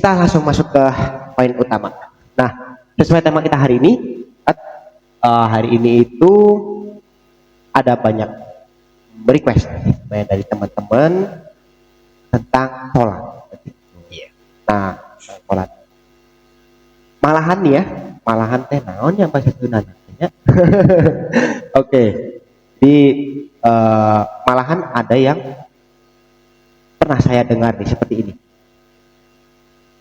kita langsung masuk ke poin utama. Nah, sesuai tema kita hari ini, hari ini itu ada banyak request banyak dari teman-teman tentang sholat. Nah, sholat. Malahan nih ya, malahan teh naon yang bahasa Sunda namanya. Oke. Di malahan ada yang pernah saya dengar nih seperti ini.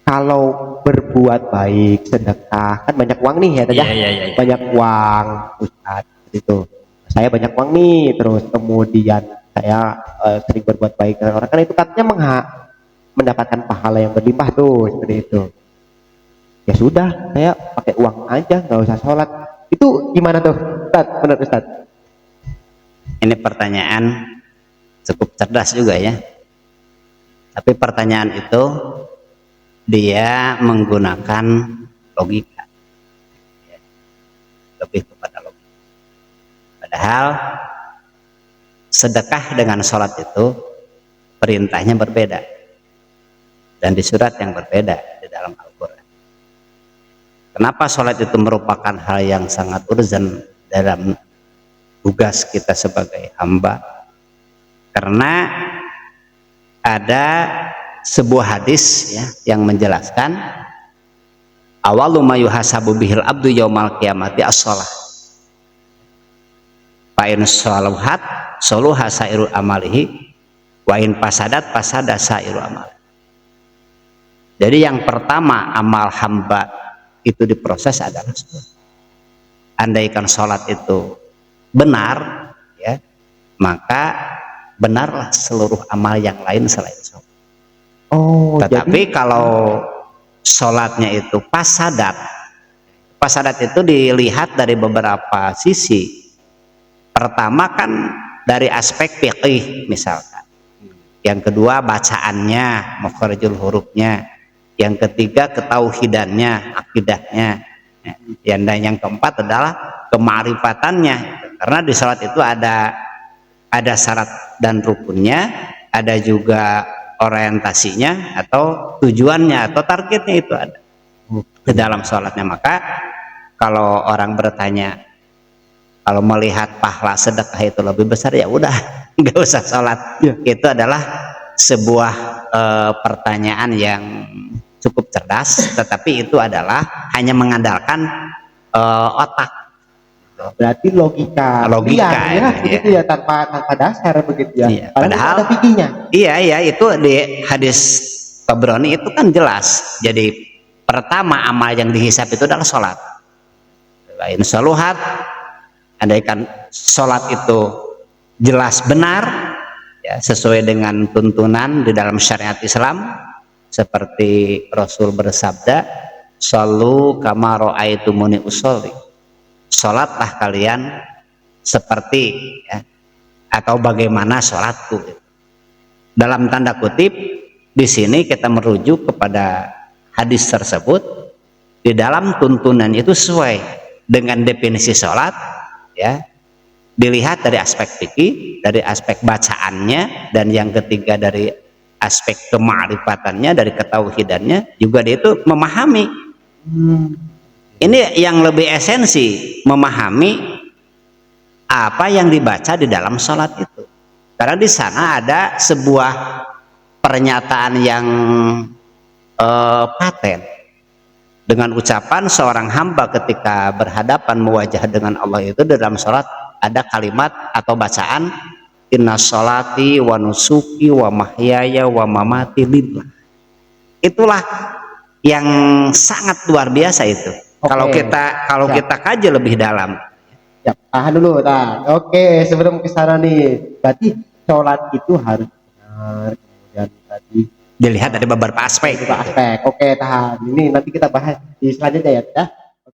Kalau berbuat baik, sedekah, kan banyak uang nih ya, Iya. banyak uang, Ustaz, gitu. Saya banyak uang nih, terus kemudian saya sering berbuat baik ke orang, kan itu katanya mendapatkan pahala yang berlimpah tuh, seperti itu. Ya sudah, saya pakai uang aja, nggak usah sholat. Itu gimana tuh, Ustaz? Menurut Ustaz? Ini pertanyaan cukup cerdas juga ya. Tapi pertanyaan itu dia menggunakan logika, lebih kepada logika. Padahal sedekah dengan sholat itu perintahnya berbeda dan di surat yang berbeda di dalam Al-Quran. Kenapa sholat itu merupakan hal yang sangat urgent dalam tugas kita sebagai hamba? Karena ada sebuah hadis ya, yang menjelaskan awalu ma yuhasabu bihil abdu yaumal qiyamati as-shalah. Fa in shaluhat shaluha sairu amalihi wa in fasadat fasada sairu amal. Jadi yang pertama amal hamba itu diproses adalah sholat. Andaikan sholat itu benar ya, maka benarlah seluruh amal yang lain selain sholat. Oh, tetapi jadi kalau sholatnya itu fasadat itu dilihat dari beberapa sisi. Pertama kan dari aspek fiqih misalkan, yang kedua bacaannya, makharijul hurufnya, yang ketiga ketauhidannya, akidahnya, dan yang keempat adalah kema'rifatannya. Karena di sholat itu ada syarat dan rukunnya, ada juga orientasinya atau tujuannya atau targetnya, itu ada di dalam sholatnya. Maka kalau orang bertanya, kalau melihat pahala sedekah itu lebih besar, ya udah nggak usah sholat ya. Itu adalah sebuah pertanyaan yang cukup cerdas, tetapi itu adalah hanya mengandalkan otak. Berarti logika ya, begitu ya, tanpa dasar begitu ya. Iya, padahal ada fikihnya. Iya, itu di hadis Tabrani itu kan jelas. Jadi pertama amal yang dihisab itu adalah sholat. Lain saluhat, andaikan sholat itu jelas benar ya, sesuai dengan tuntunan di dalam syariat Islam, seperti Rasul bersabda, shollu kama ra'aitumuni usolli. Sholatlah kalian seperti ya, atau bagaimana sholatku. Dalam tanda kutip, di sini kita merujuk kepada hadis tersebut. Di dalam tuntunan itu sesuai dengan definisi sholat, ya. Dilihat dari aspek fikih, dari aspek bacaannya, dan yang ketiga dari aspek kema'rifatannya, dari ketauhidannya, juga dia itu memahami. Ini yang lebih esensi, memahami apa yang dibaca di dalam sholat itu. Karena di sana ada sebuah pernyataan yang paten dengan ucapan seorang hamba ketika berhadapan mewajah dengan Allah itu. Dalam sholat ada kalimat atau bacaan inna sholati wa nusuki wa mahyaya wa mamati lillah. Itulah yang sangat luar biasa itu. Kalau kita kaji lebih dalam. Ya, tahan dulu, tahan. Oke, sebelum ke sana nih, berarti sholat itu harus benar, kemudian tadi dilihat dari beberapa aspek. Oke, tahan. Ini nanti kita bahas di selanjutnya ya.